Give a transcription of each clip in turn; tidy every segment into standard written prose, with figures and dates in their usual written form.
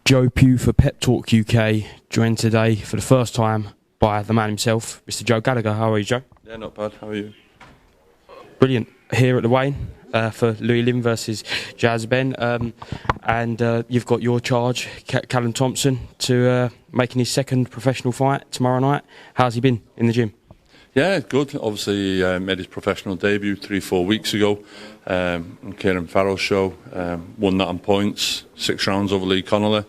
Joe Pugh for Pep Talk UK, joined today for the first time by the man himself, Mr. Joe Gallagher. How are you, Joe? Yeah, not bad. How are you? Brilliant. Here at the Wayne for Louis Lim versus Jazz Ben. And you've got your charge, Callum Thompson, to making his second professional fight tomorrow night. How's he been in the gym? Yeah, good. Obviously, he made his professional debut 3-4 weeks ago on Kieran Farrell's show. Won that on points, 6 rounds over Lee Connolly.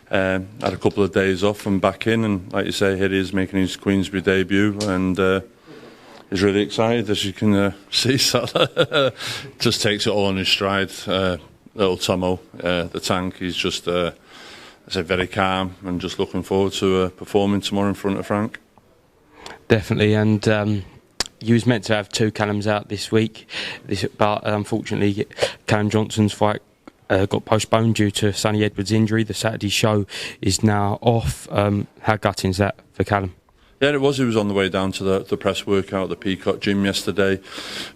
Had a couple of days off and back in, and like you say, here he is making his Queensberry debut, and he's really excited, as you can see. So just takes it all on his stride. Little Tomo, the tank, he's just, I say, very calm and just looking forward to performing tomorrow in front of Frank. Definitely, and you was meant to have 2 Callums out this week, but unfortunately Callum Johnson's fight got postponed due to Sonny Edwards' injury. The Saturday show is now off. How gutting is that for Callum? Yeah, it was. He was on the way down to the press workout at the Peacock gym yesterday.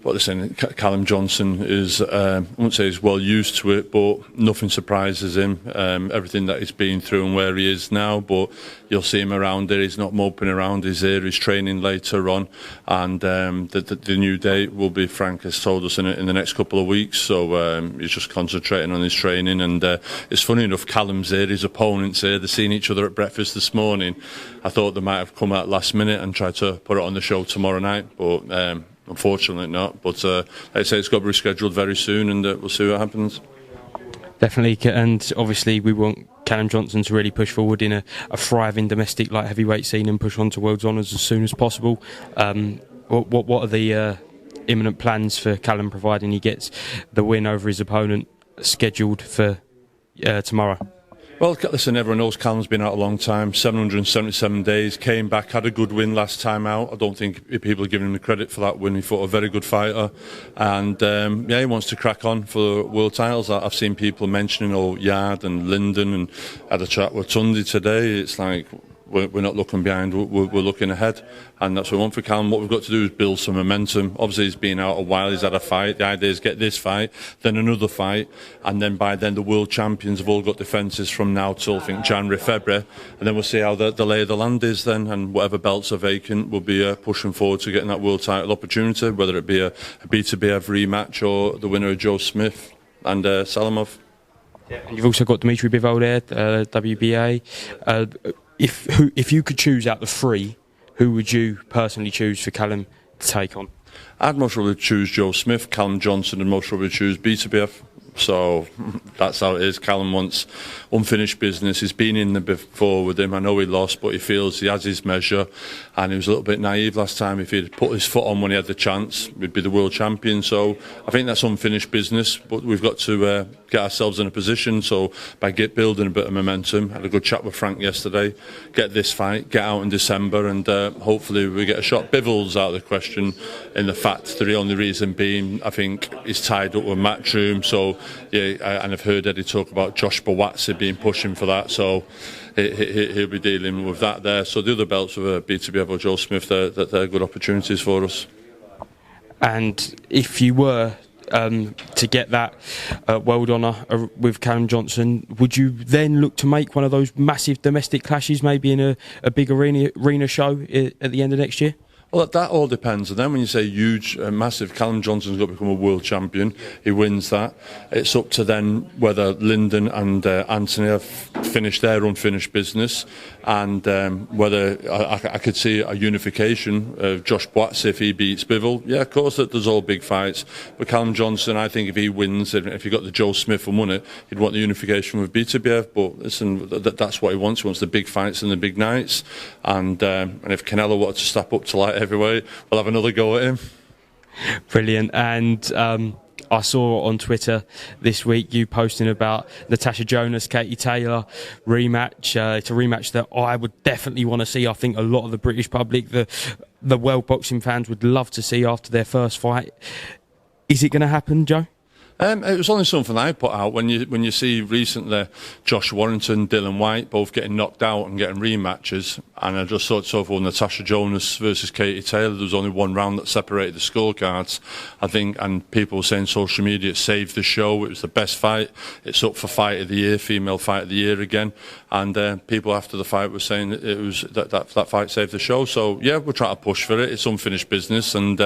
But listen, Callum Johnson is, I won't say he's well used to it, but nothing surprises him. Everything that he's been through and where he is now, but you'll see him around there. He's not moping around. He's here. He's training later on, and the new date will be, Frank has told us, in the next couple of weeks. So he's just concentrating on his training. And it's funny enough, Callum's here, his opponent's here. They've seen each other at breakfast this morning. I thought they might have come out last minute and tried to put it on the show tomorrow night, but unfortunately not. But like I say, it's got to be rescheduled very soon, and we'll see what happens. Definitely, and obviously we want Callum Johnson to really push forward in a thriving domestic light heavyweight scene and push on to World's Honours as soon as possible. What are the imminent plans for Callum, providing he gets the win over his opponent scheduled for tomorrow? Well, listen, everyone knows Callum's been out a long time, 777 days, came back, had a good win last time out. I don't think people are giving him the credit for that win. He fought a very good fighter, and he wants to crack on for world titles. I've seen people mentioning Yard and Linden, and had a chat with Tundi today. It's like, we're not looking behind, we're looking ahead, and that's what we want for Callum. What we've got to do is build some momentum. Obviously, he's been out a while, he's had a fight. The idea is get this fight, then another fight, and then by then the world champions have all got defences from now till, I think, January, February, and then we'll see how the lay of the land is then, and whatever belts are vacant, we'll be pushing forward to getting that world title opportunity, whether it be a BTBF rematch or the winner of Joe Smith and Salamov. Yeah. And you've also got Dimitri Bivol there, WBA. If you could choose out the 3, who would you personally choose for Callum to take on? I'd most probably choose Joe Smith, Callum Johnson, and most probably choose BTBF. So that's how it is. Callum wants unfinished business. He's been in there before with him. I know he lost, but he feels he has his measure, and he was a little bit naive last time. If he'd put his foot on when he had the chance, we'd be the world champion. So I think that's unfinished business, but we've got to get ourselves in a position. So by building a bit of momentum, had a good chat with Frank yesterday, get this fight, get out in December, and hopefully we get a shot. Bivol's out of the question, in the fact, the only reason being, I think he's tied up with Matchroom. So yeah, and I've heard Eddie talk about Josh Bawatsi being pushing for that, so he'll be dealing with that there. So the other belts of BTBF or Joe Smith, they're good opportunities for us. And if you were to get that world honour with Callum Johnson, would you then look to make one of those massive domestic clashes, maybe in a big arena show at the end of next year? Well, that all depends. And then when you say huge, massive, Callum Johnson's got to become a world champion. He wins that. It's up to then whether Linden and Anthony have finished their unfinished business, and whether I could see a unification of Josh Bawatsi if he beats Bivol. Yeah, of course, there's all big fights. But Callum Johnson, I think if he wins, if he got the Joe Smith and won it, he'd want the unification with BTBF. But listen, that's what he wants. He wants the big fights and the big nights. And if Canelo wanted to step up to light heavyweight, we'll have another go at him. Brilliant. And I saw on Twitter this week you posting about Natasha Jonas, Katie Taylor rematch. It's a rematch that I would definitely want to see. I think a lot of the British public, the world boxing fans, would love to see after their first fight. Is it going to happen, Joe? It was only something I put out. When you see recently Josh Warrington, Dylan White both getting knocked out and getting rematches, and I just thought so for Natasha Jonas versus Katie Taylor, there was only one round that separated the scorecards, I think, and people were saying social media it saved the show. It was the best fight. It's up for fight of the year, female fight of the year again, and people after the fight were saying that it was that fight saved the show. So yeah, we're trying to push for it. It's unfinished business, and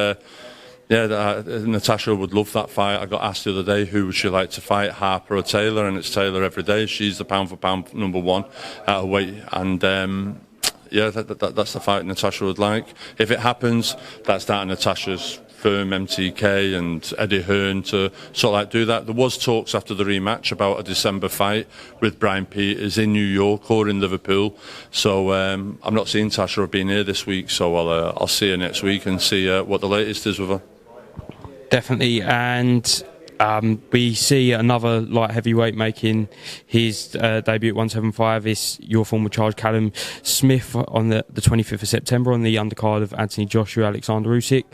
Natasha would love that fight. I got asked the other day who would she like to fight, Harper or Taylor, and it's Taylor every day. She's the pound for pound number one at her weight, and that's the fight Natasha would like. If it happens, that's down to Natasha's firm, MTK and Eddie Hearn, to sort of like do that. There was talks after the rematch about a December fight with Brian Peters in New York or in Liverpool. So I'm not seeing Tasha or being here this week, so I'll see her next week and see what the latest is with her. Definitely, and we see another light heavyweight making his debut at 175. It's your former charge, Callum Smith, on the 25th of September on the undercard of Anthony Joshua, Alexander Usic.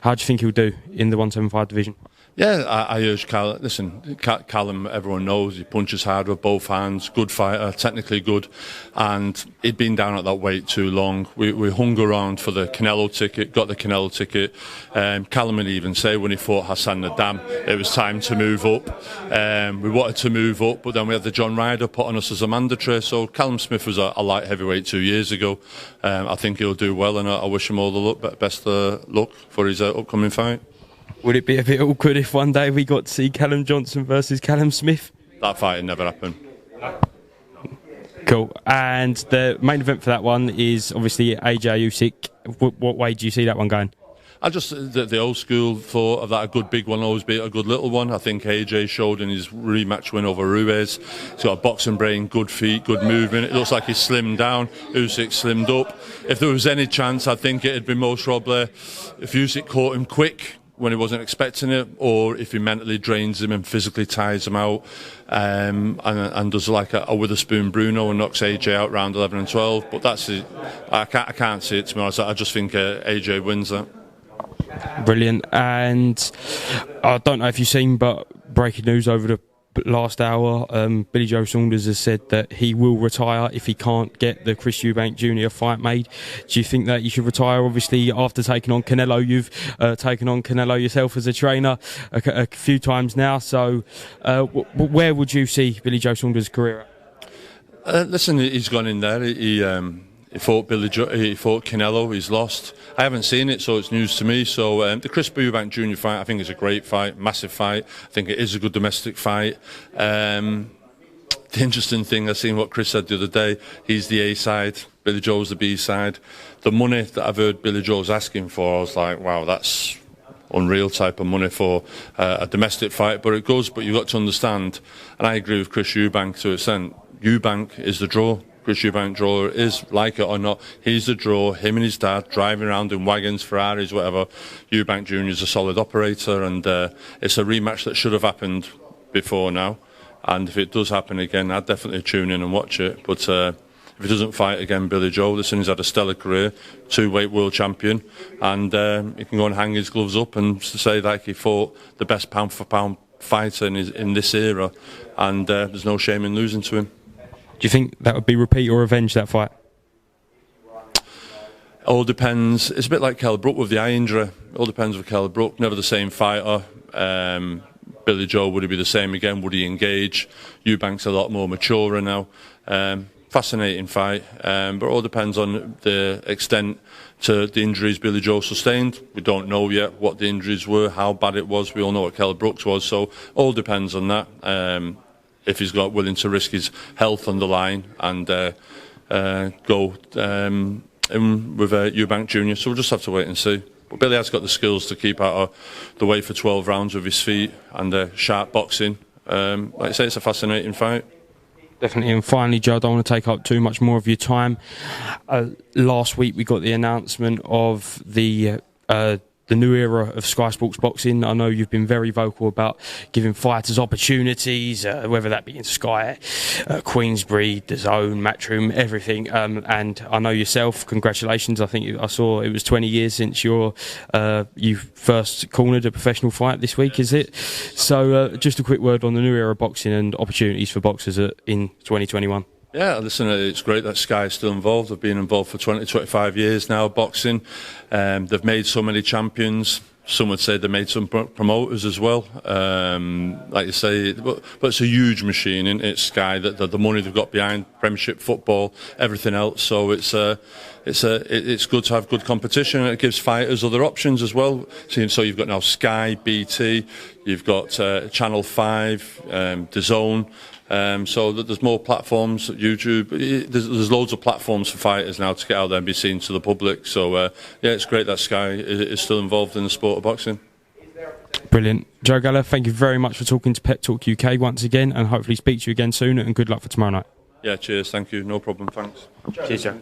How do you think he'll do in the 175 division? Yeah, I urge Callum. Listen, Callum, everyone knows he punches hard with both hands. Good fighter, technically good, and he'd been down at that weight too long. We hung around for the Canelo ticket, got the Canelo ticket. Callum would even say when he fought Hassan Nadam, it was time to move up. We wanted to move up, but then we had the John Ryder put on us as a mandatory. So Callum Smith was a light heavyweight 2 years ago. I think he'll do well, and I wish him all the best luck for his upcoming fight. Would it be a bit awkward if one day we got to see Callum Johnson versus Callum Smith? That fight had never happened. Cool. And the main event for that one is obviously AJ Usyk. What way do you see that one going? I just, the old school thought of that a good big one always beat a good little one. I think AJ showed in his rematch win over Ruiz. He's got a boxing brain, good feet, good movement. It looks like he's slimmed down. Usyk slimmed up. If there was any chance, I think it'd be most probably if Usyk caught him quick when he wasn't expecting it, or if he mentally drains him and physically tires him out, and does like a Witherspoon Bruno and knocks AJ out round 11 and 12. But that's it. I can't see it, to be honest. I just think AJ wins that. Brilliant. And I don't know if you've seen, but breaking news over the last hour, Billy Joe Saunders has said that he will retire if he can't get the Chris Eubank Jr. fight made. Do you think that you should retire? Obviously, after taking on Canelo, you've taken on Canelo yourself as a trainer a few times now. So where would you see Billy Joe Saunders' career at? Listen, he's gone in there. He fought he fought Canelo. He's lost. I haven't seen it, so it's news to me. So the Chris Eubank Jr. fight, I think, is a great fight, massive fight. I think it is a good domestic fight. The interesting thing, I seen what Chris said the other day. He's the A side, Billy Joe's the B side. The money that I've heard Billy Joe's asking for, I was like, wow, that's unreal type of money for a domestic fight. But you've got to understand, and I agree with Chris Eubank to an extent. Eubank is the draw. Chris Eubank draw is, like it or not, he's the draw. Him and his dad driving around in wagons, Ferraris, whatever. Eubank Jr. is a solid operator, and it's a rematch that should have happened before now. And if it does happen again, I'd definitely tune in and watch it. But if he doesn't fight again, Billy Joe, listen, he's had a stellar career, 2-weight world champion, and he can go and hang his gloves up and say like he fought the best pound for pound fighter in this era, and there's no shame in losing to him. Do you think that would be repeat or revenge, that fight? All depends. It's a bit like Kell Brook with the eye injury. All depends with Kell Brook. Never the same fighter. Billy Joe, would he be the same again? Would he engage? Eubank's a lot more mature now. Fascinating fight. But it all depends on the extent to the injuries Billy Joe sustained. We don't know yet what the injuries were, how bad it was. We all know what Kell Brook's was. So all depends on that. If he's got willing to risk his health on the line and go in with Eubank Jr. So we'll just have to wait and see. But Billy has got the skills to keep out of the way for 12 rounds with his feet and sharp boxing. Like I say, it's a fascinating fight. Definitely. And finally, Joe, I don't want to take up too much more of your time. Last week we got the announcement of the the new era of Sky Sports Boxing. I know you've been very vocal about giving fighters opportunities, whether that be in Sky, Queensbury, DAZN, Matchroom, everything. And I know yourself, congratulations. I think I saw it was 20 years since you first cornered a professional fight this week, is it? So just a quick word on the new era of boxing and opportunities for boxers in 2021. Yeah, listen, it's great that Sky is still involved. They've been involved for 25 years now, boxing. They've made so many champions. Some would say they made some promoters as well. Like you say, but it's a huge machine, isn't it, Sky? The money they've got behind Premiership football, everything else. So it's good to have good competition, and it gives fighters other options as well. So you've got now Sky, BT, you've got Channel 5, DAZN. So there's more platforms, YouTube. There's loads of platforms for fighters now to get out there and be seen to the public. So yeah, it's great that Sky is still involved in the sport of boxing. Brilliant. Joe Gallagher, thank you very much for talking to Pep Talk UK once again, and hopefully speak to you again soon, and good luck for tomorrow night. Yeah, cheers, thank you, no problem, thanks. Cheers, Joe.